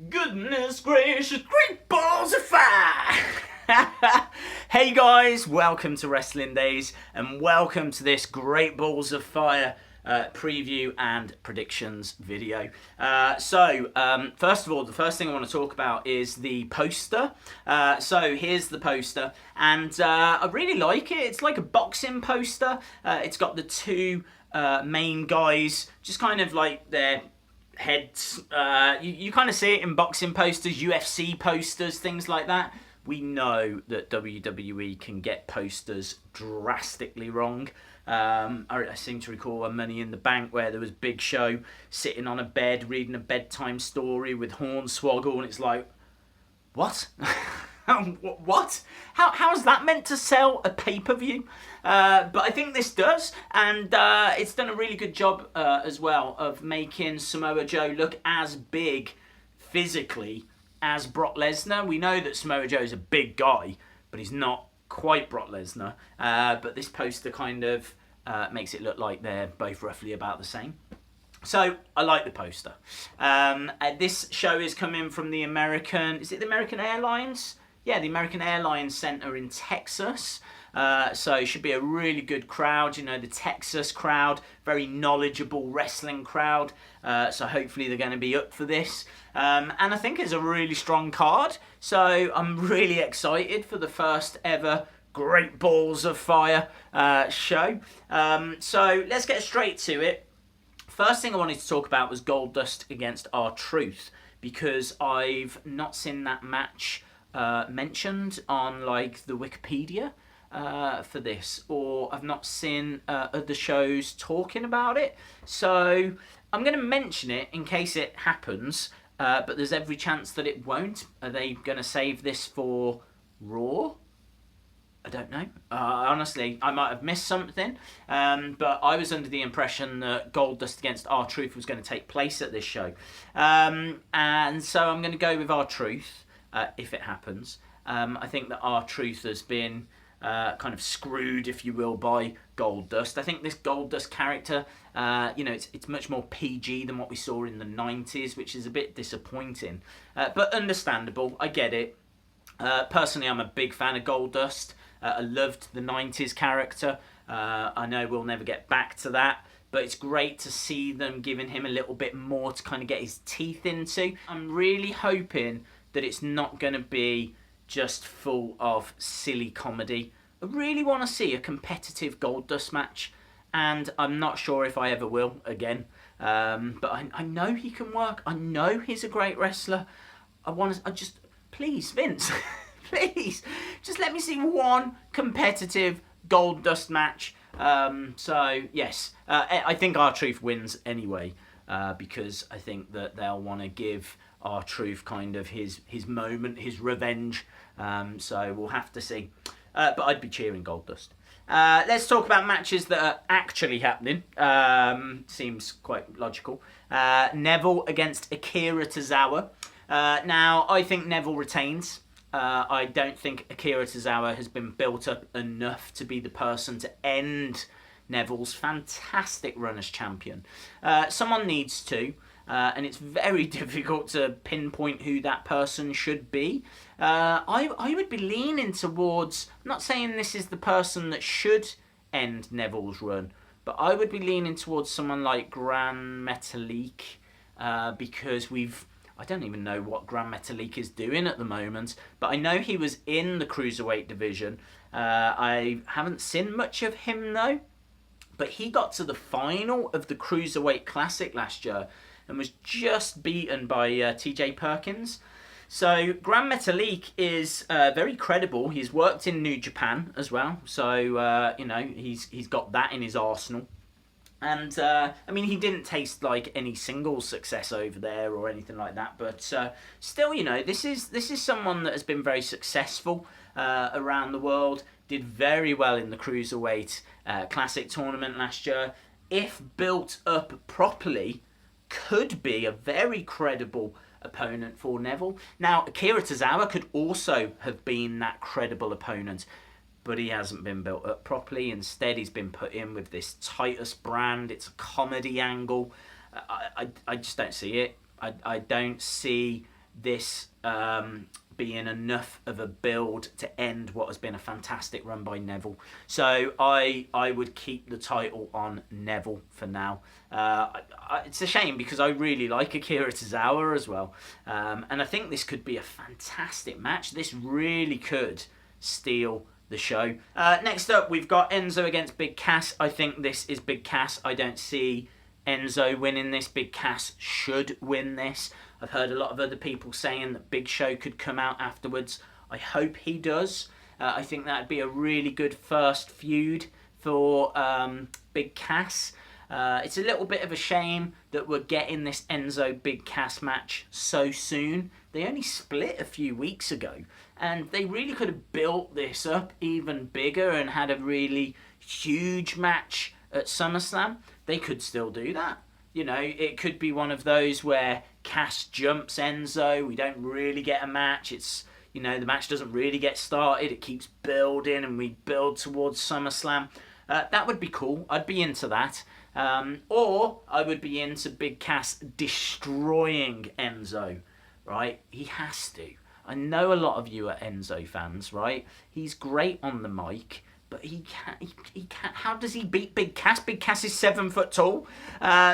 Goodness gracious, great balls of fire! Hey guys, welcome to Wrestling Days and welcome to this Great Balls of Fire preview and predictions video. First of all, the first thing I want to talk about is the poster. So here's the poster, and I really like it. It's like a boxing poster. It's got the two main guys, just kind of like their heads. You kind of see it in boxing posters, UFC posters, things like that. We know that WWE can get posters drastically wrong. I seem to recall a Money in the Bank where there was Big Show sitting on a bed reading a bedtime story with Hornswoggle, and it's like, what? What? How is that meant to sell a pay-per-view? But I think this does, and it's done a really good job as well of making Samoa Joe look as big physically as Brock Lesnar. We know that Samoa Joe is a big guy, but he's not quite Brock Lesnar. But this poster kind of makes it look like they're both roughly about the same. So I like the poster. This show is coming from the American Airlines? Yeah, the American Airlines Center in Texas. So it should be a really good crowd. You know, the Texas crowd, very knowledgeable wrestling crowd. So hopefully they're going to be up for this. And I think it's a really strong card. So I'm really excited for the first ever Great Balls of Fire show. So let's get straight to it. First thing I wanted to talk about was Goldust against R-Truth, because I've not seen that match mentioned on like the Wikipedia for this, or I've not seen other shows talking about it. So I'm going to mention it in case it happens, but there's every chance that it won't. Are they going to save this for Raw? I don't know. Honestly, I might have missed something, but I was under the impression that Goldust against R-Truth was going to take place at this show. And so I'm going to go with R-Truth if it happens. I think that R-Truth has been kind of screwed, if you will, by Goldust. I think this Goldust character, it's much more PG than what we saw in the 90s, which is a bit disappointing. But understandable, I get it. Personally, I'm a big fan of Goldust. I loved the 90s character. I know we'll never get back to that, but it's great to see them giving him a little bit more to kind of get his teeth into. I'm really hoping that it's not going to be just full of silly comedy. I really want to see a competitive Goldust match, and I'm not sure if I ever will again. But I know he can work. I know he's a great wrestler. Please, Vince, please, just let me see one competitive Goldust match. So yes, I think R-Truth wins anyway, because I think that they'll want to give R-Truth kind of his moment, his revenge. So we'll have to see. But I'd be cheering Goldust. Let's talk about matches that are actually happening. Seems quite logical. Neville against Akira Tozowa. Now, I think Neville retains. I don't think Akira Tozowa has been built up enough to be the person to end Neville's fantastic run as champion. Someone needs to. And it's very difficult to pinpoint who that person should be. I would be leaning towards, I'm not saying this is the person that should end Neville's run, but I would be leaning towards someone like Gran Metalik, because I don't even know what Gran Metalik is doing at the moment, but I know he was in the Cruiserweight division. I haven't seen much of him though, but he got to the final of the Cruiserweight Classic last year and was just beaten by TJ Perkins. So Gran Metalik is very credible. He's worked in New Japan as well, so he's got that in his arsenal. And he didn't taste like any single success over there or anything like that, but still, this is someone that has been very successful around the world. Did very well in the Cruiserweight Classic tournament last year. If built up properly, could be a very credible opponent for Neville. Now, Akira Tozowa could also have been that credible opponent, but he hasn't been built up properly. Instead, he's been put in with this Titus brand. It's a comedy angle. I just don't see it. I don't see this being enough of a build to end what has been a fantastic run by Neville. So I would keep the title on Neville for now. It's a shame because I really like Akira Tozowa as well. And I think this could be a fantastic match. This really could steal the show. Next up, we've got Enzo against Big Cass. I think this is Big Cass. I don't see Enzo winning this. Big Cass should win this. I've heard a lot of other people saying that Big Show could come out afterwards. I hope he does. I think that'd be a really good first feud for Big Cass. It's a little bit of a shame that we're getting this Enzo Big Cass match so soon. They only split a few weeks ago, and they really could have built this up even bigger and had a really huge match at SummerSlam. They could still do that. You know, it could be one of those where Cass jumps Enzo. We don't really get a match. It's, you know, the match doesn't really get started. It keeps building and we build towards SummerSlam. That would be cool. I'd be into that. Or I would be into Big Cass destroying Enzo, right? He has to. I know a lot of you are Enzo fans, right? He's great on the mic. But he can't. How does he beat Big Cass? Big Cass is 7 foot tall.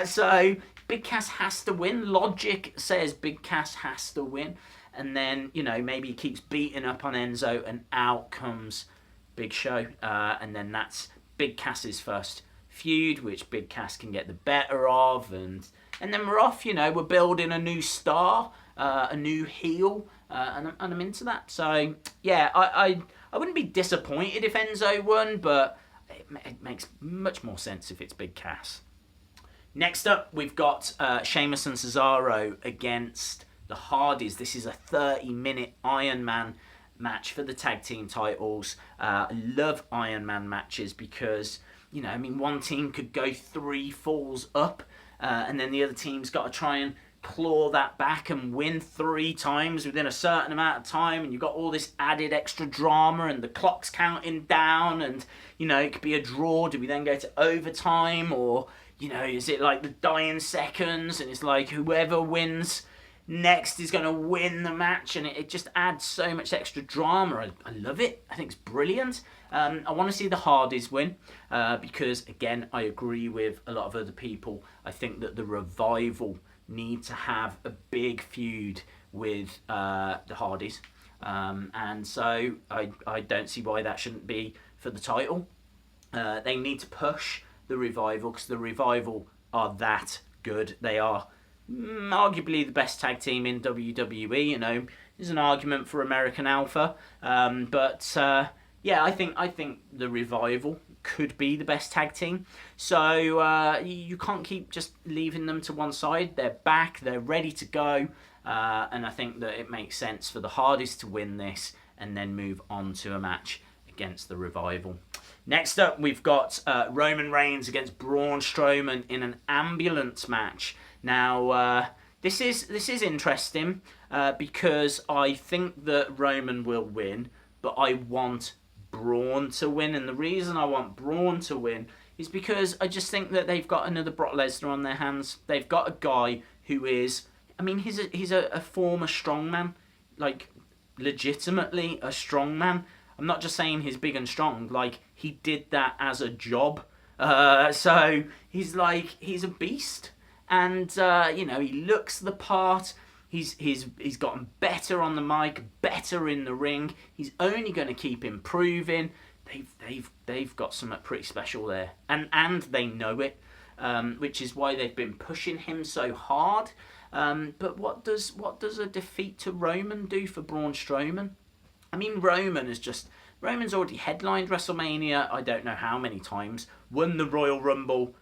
So Big Cass has to win. Logic says Big Cass has to win. And then, you know, maybe he keeps beating up on Enzo and out comes Big Show. And then that's Big Cass's first feud, which Big Cass can get the better of. And then we're off, you know, we're building a new star, a new heel. And I'm into that. So, yeah, I wouldn't be disappointed if Enzo won, but it makes much more sense if it's Big Cass. Next up, we've got Sheamus and Cesaro against the Hardys. This is a 30-minute Ironman match for the tag team titles. I love Ironman matches because, you know, I mean, one team could go 3 falls up, and then the other team's got to try and claw that back and win 3 times within a certain amount of time, and you've got all this added extra drama and the clock's counting down, and, you know, it could be a draw. Do we then go to overtime, or, you know, is it like the dying seconds and it's like whoever wins next is going to win the match, and it just adds so much extra drama. I love it. I think it's brilliant. I want to see the Hardys win because, again, I agree with a lot of other people. I think that the Revival need to have a big feud with the Hardys, and so I don't see why that shouldn't be for the title. They need to push the Revival because the Revival are that good. They are arguably the best tag team in WWE. You know, there's an argument for American Alpha, but yeah, I think the Revival could be the best tag team. So you can't keep just leaving them to one side. They're back, they're ready to go, and I think that it makes sense for the Hardys to win this and then move on to a match against the Revival. Next up, we've got Roman Reigns against Braun Strowman in an ambulance match. Now, this is interesting because I think that Roman will win, but I want Braun to win, and the reason I want Braun to win is because I just think that they've got another Brock Lesnar on their hands. They've got a guy who is, I mean, he's a former strongman, like legitimately a strongman. I'm not just saying he's big and strong, like he did that as a job. So he's a beast, and you know, he looks the part. He's gotten better on the mic, better in the ring. He's only going to keep improving. They've got something pretty special there, and they know it, which is why they've been pushing him so hard. But what does a defeat to Roman do for Braun Strowman? I mean, Roman's already headlined WrestleMania. I don't know how many times. Won the Royal Rumble.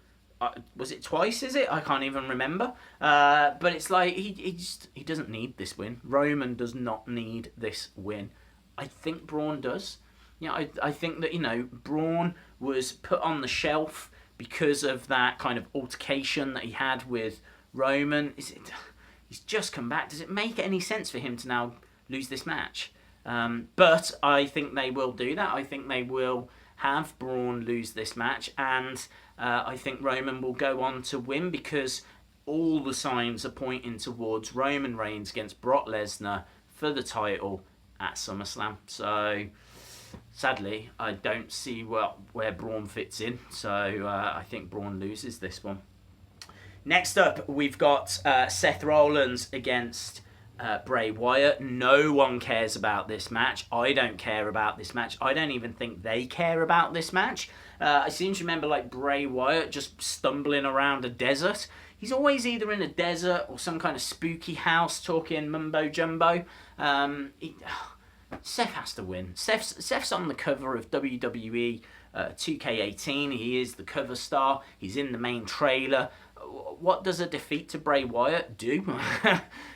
Was it twice, is it? I can't even remember. But it's like, he doesn't need this win. Roman does not need this win. I think Braun does. You know, I think that, you know, Braun was put on the shelf because of that kind of altercation that he had with Roman. He's just come back. Does it make any sense for him to now lose this match? But I think they will do that. I think they will have Braun lose this match, and I think Roman will go on to win because all the signs are pointing towards Roman Reigns against Brock Lesnar for the title at SummerSlam. So sadly, I don't see where Braun fits in. So I think Braun loses this one. Next up, we've got Seth Rollins against Bray Wyatt. No one cares about this match. I don't care about this match. I don't even think they care about this match. I seem to remember like Bray Wyatt just stumbling around a desert. He's always either in a desert or some kind of spooky house talking mumbo jumbo. Seth has to win. Seth's on the cover of WWE 2K18. He is the cover star. He's in the main trailer. What does a defeat to Bray Wyatt do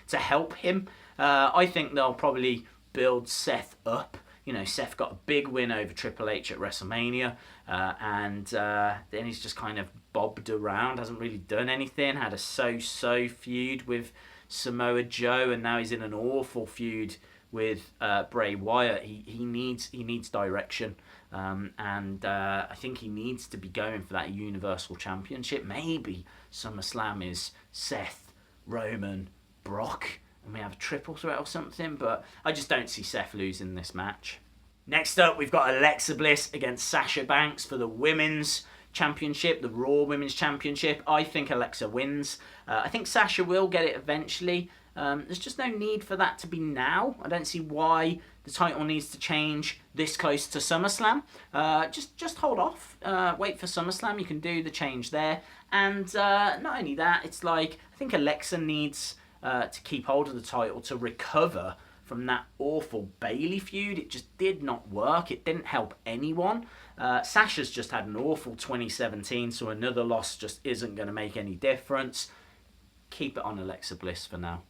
to help him? I think they'll probably build Seth up. You know, Seth got a big win over Triple H at WrestleMania, and then he's just kind of bobbed around, hasn't really done anything, had a so-so feud with Samoa Joe, and now he's in an awful feud with Bray Wyatt. He needs direction, and I think he needs to be going for that Universal Championship. Maybe SummerSlam is Seth, Roman, Brock, and we have a triple threat or something, but I just don't see Seth losing this match. Next up, we've got Alexa Bliss against Sasha Banks for the Women's Championship, the Raw Women's Championship. I think Alexa wins. I think Sasha will get it eventually. There's just no need for that to be now. I don't see why the title needs to change this close to SummerSlam. Just hold off. Wait for SummerSlam. You can do the change there. And not only that, it's like I think Alexa needs to keep hold of the title to recover from that awful Bayley feud. It just did not work. It didn't help anyone. Sasha's just had an awful 2017, so another loss just isn't going to make any difference. Keep it on Alexa Bliss for now.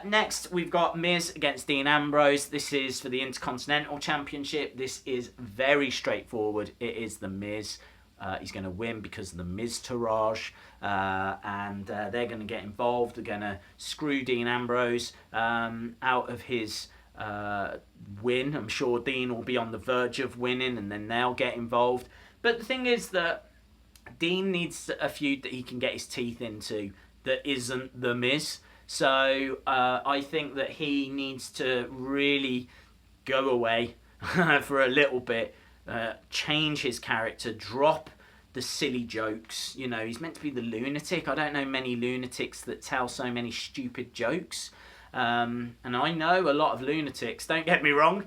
Next, we've got Miz against Dean Ambrose. This is for the Intercontinental Championship. This is very straightforward. It is the Miz. He's going to win because of the Miz-tourage, and they're going to get involved. They're going to screw Dean Ambrose out of his win. I'm sure Dean will be on the verge of winning, and then they'll get involved. But the thing is that Dean needs a feud that he can get his teeth into that isn't the Miz. So I think that he needs to really go away for a little bit, change his character, drop the silly jokes. You know, he's meant to be the lunatic. I don't know many lunatics that tell so many stupid jokes. And I know a lot of lunatics, don't get me wrong,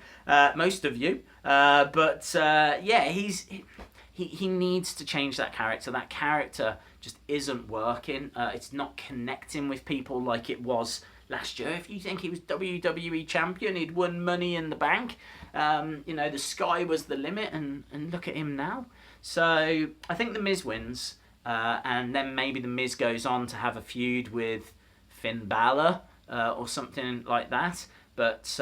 most of you. But yeah, he needs to change that character. That character just isn't working. It's not connecting with people like it was last year. If you think he was WWE champion, he'd won Money in the Bank. You know, the sky was the limit, and look at him now. So I think the Miz wins, and then maybe the Miz goes on to have a feud with Finn Balor or something like that. But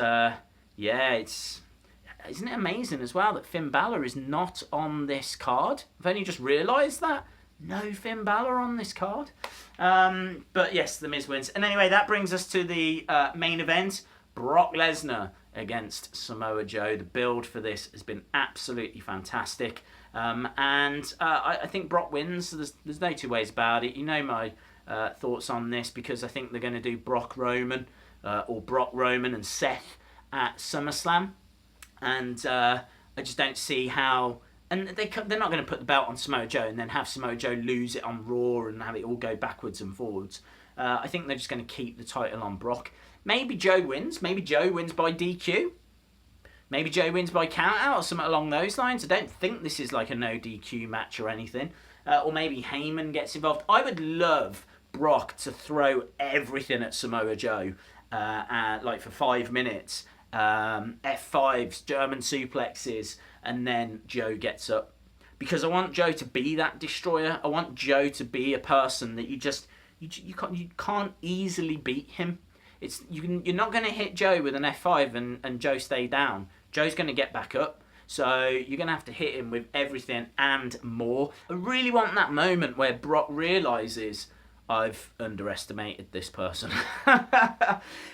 yeah, isn't it amazing as well that Finn Balor is not on this card? I've only just realised that. No Finn Balor on this card. But yes, the Miz wins. And anyway, that brings us to the main event. Brock Lesnar against Samoa Joe. The build for this has been absolutely fantastic. And I think Brock wins. There's no two ways about it. You know my thoughts on this, because I think they're going to do Brock Roman or Brock Roman and Seth at SummerSlam. And I just don't see how... And they're not going to put the belt on Samoa Joe and then have Samoa Joe lose it on Raw and have it all go backwards and forwards. I think they're just going to keep the title on Brock. Maybe Joe wins. Maybe Joe wins by DQ. Maybe Joe wins by countout or something along those lines. I don't think this is like a no DQ match or anything. Or maybe Heyman gets involved. I would love Brock to throw everything at Samoa Joe like for 5 minutes. F5s, German suplexes, and then Joe gets up. Because I want Joe to be that destroyer. I want Joe to be a person that you can't easily beat him. You're not going to hit Joe with an F5 and Joe stay down. Joe's going to get back up. So you're going to have to hit him with everything and more. I really want that moment where Brock realises, I've underestimated this person.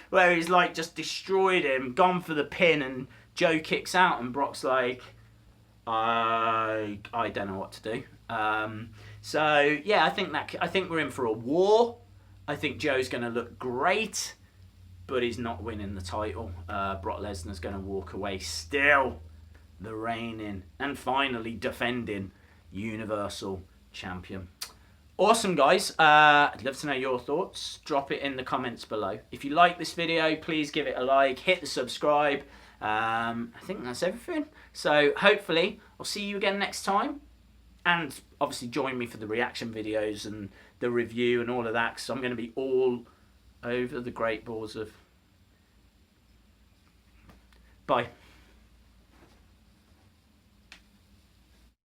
Where he's like just destroyed him, gone for the pin, and Joe kicks out and Brock's like, I don't know what to do. So yeah, I think we're in for a war. I think Joe's going to look great, but he's not winning the title. Brock Lesnar's going to walk away still the reigning and finally defending Universal Champion. Awesome, guys. I'd love to know your thoughts. Drop it in the comments below. If you like this video, please give it a like, hit the subscribe. I think that's everything. So hopefully I'll see you again next time. And obviously join me for the reaction videos and the review and all of that, because I'm going to be all over the great balls of... Bye.